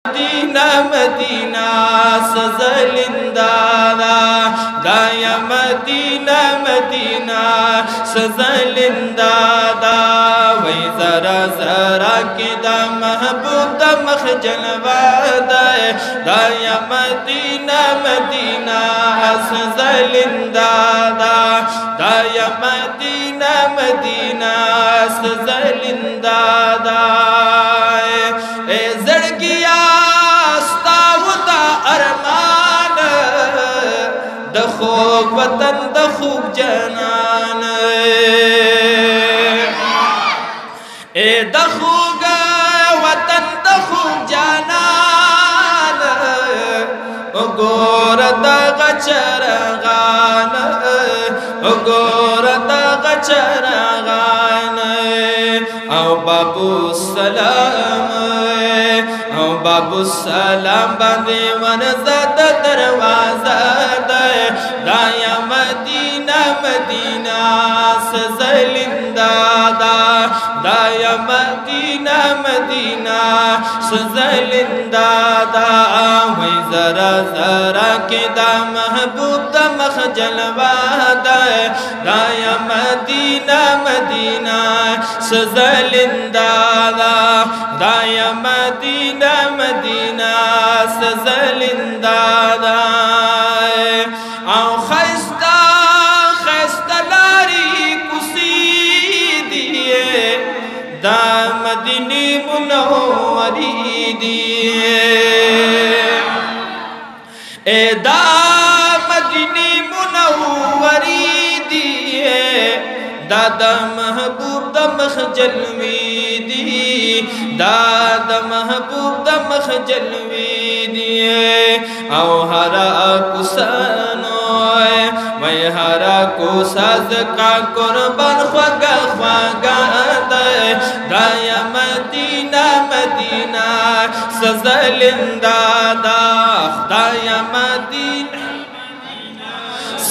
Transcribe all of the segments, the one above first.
Medina Medina सजलिंदा दाया Medina Medina सजलिंदा वही जरा जरा के दा महबूब दा मख जलवा दाया मदीना मदीना सजलिंदा दाया मदीना मदीना सजलिंदा जड़गिया अरमान दखूब वतन दखूब जनान ए दखूब वतन दखूब जनान गोर दग चरगान गोर दग चरगान औ बाबू सलाम बाबू सलाम बंदे वन ज़द दरवाज़ा दाया मदीना मदीना सजलिंदा दाया मदीना मदीना सजलिंदा वही जरा जरा के दा महबूब दा मख जलवा दाया मदीना मदीना सजलिंदा दाया मदीना मदीना सजलिंदा आओ खस्ता खस्ता लारी कुसी दिए दा मदीनी मुनव्वरी दिए ए दा मदीनी मुनव्वरी दिए दादा महबूब दा मख जलवी दी दादा महबूब दा मख जलवी दिए आओ हरा कुसानो मैं हरा को साज का कुर्बान ख्वागा ख्वागा दाया मदीना मदीना सजलिंदा दाया मदीना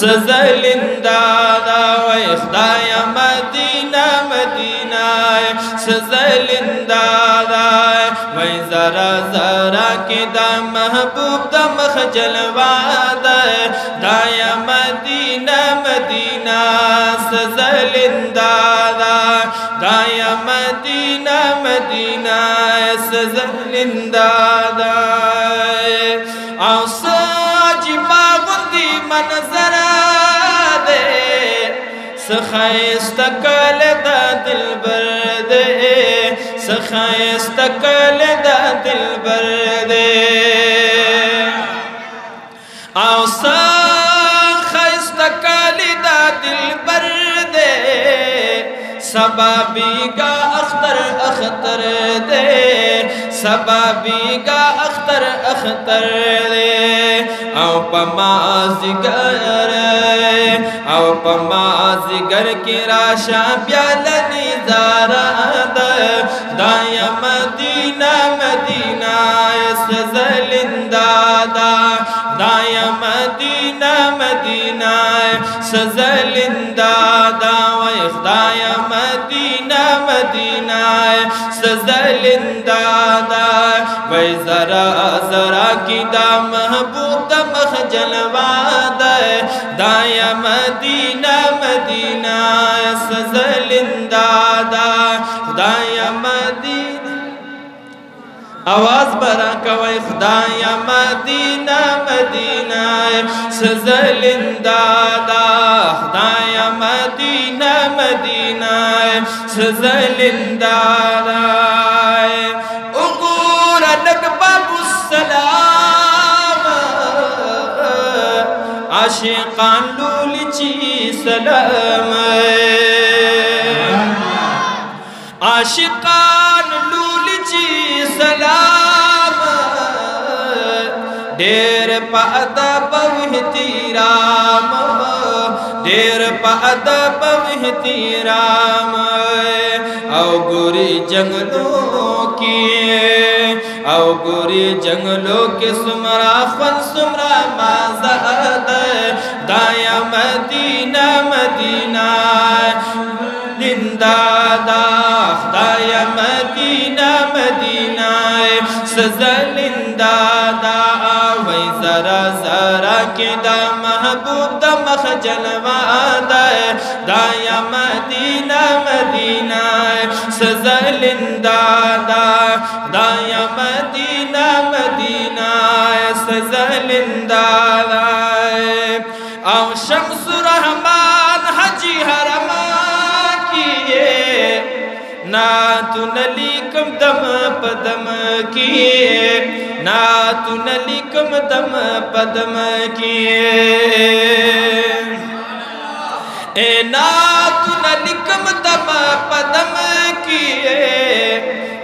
सजलिंदा दाया मदीना मदीना सजलिंदा वही जरा जरा के दा महबूब दा मख जलवा दाया मदीना मदीना सजलिंदा दाया मदीना मदीना सजलिंदा आओ साजी बागुंदी मनजर दे सखाइस्ता कल दा दिल बर दे सखाइस्ता कल दा दिल बर दे आओ सखाइस्ता कल दा दिल बर दे सबाबी का अख्तर अख्तर दे सबाबी का अख्तर अख्तर दे आओ पमाज़िगर आओ पमाज़िगर की राशा प्यालनी ज़ारा दाया मदीना मदीना सजलिंदा दाया मदीना मदीना सजलिंदा दाया मदीना मदीना सजलिंदा वही जरा जरा की दा महबूब दा मख जलवा दाया मदीना मदीना सजलिंदा दाया मदीना आवाज बरा कवई दाया मदीना मदीना सजलिंदा दाया मदीना मदीना सजलिंदा उगूर नक बाबू सलाम आशिकान लूलची सलाम आशिकान लूलची सलाम ढेर पादा पवहती राम ढेर पादा पवहती राम औ गोरी जंगलों की औ गोरी जंगलों के सुमरा फन सुमरा माज़ाद दाया मदीना मदीना लिंदा दा खुदाया मदीना मदीना सजा लिंदा दा वही जरा जरा के दा महबूब दा मख जलवा दा दाया मदीना मदीना सजा लिंदा दा दाया मदीना मदीना सजा लिंदा दा आओ शम्स रहमान हजी हरमा किए ना तू नलिकम दम पदम किए ना तू नलिकम दम पदम किए ए ना तू नलिकम दम पदम किए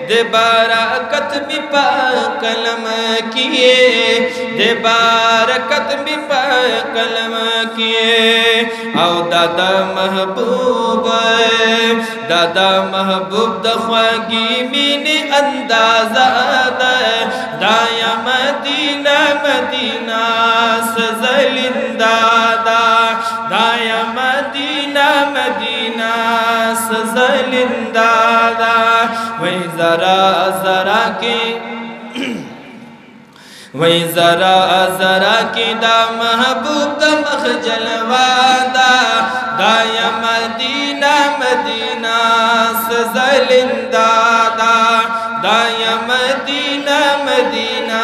दे बारकत भी पा कलम किए दे बारकत भी पा कलम किए आओ दादा महबूब दख्वागी मीने अंदाजा दाया मदीना मदीना सजलिंदा दा दाया मदीना मदीना सजलिंदा दा वही जरा जरा के वही जरा जरा के दा महबूब दा मख जलवा दा दाया मदीना मदीना सजलिंदा दा दाया मदीना मदीना